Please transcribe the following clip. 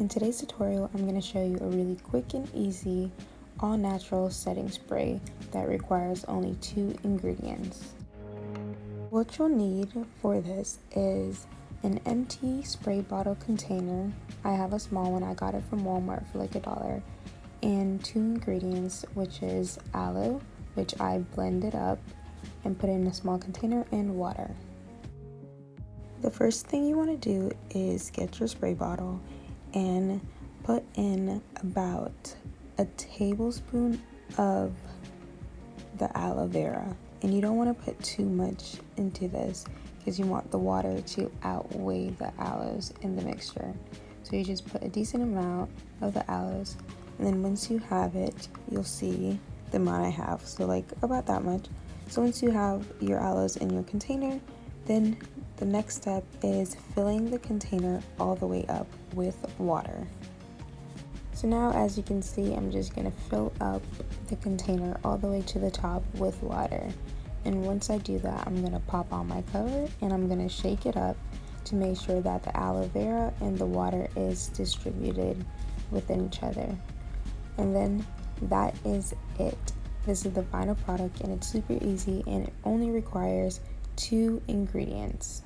In today's tutorial, I'm going to show you a really quick and easy all-natural setting spray that requires only 2 ingredients. What you'll need for this is an empty spray bottle container. I have a small one, I got it from Walmart for like $1, and 2 ingredients, which is aloe, which I blended up and put in a small container, and water. The first thing you want to do is get your spray bottle and put in about a tablespoon of the aloe vera. And you don't want to put too much into this because you want the water to outweigh the aloes in the mixture. So you just put a decent amount of the aloes, and then once you have it, you'll see the amount I have, so like about that much. So once you have your aloes in your container, then the next step is filling the container all the way up with water. So now, as you can see, I'm just going to fill up the container all the way to the top with water. And once I do that, I'm going to pop on my cover and I'm going to shake it up to make sure that the aloe vera and the water is distributed within each other. And then that is it. This is the final product, and it's super easy and it only requires 2 ingredients.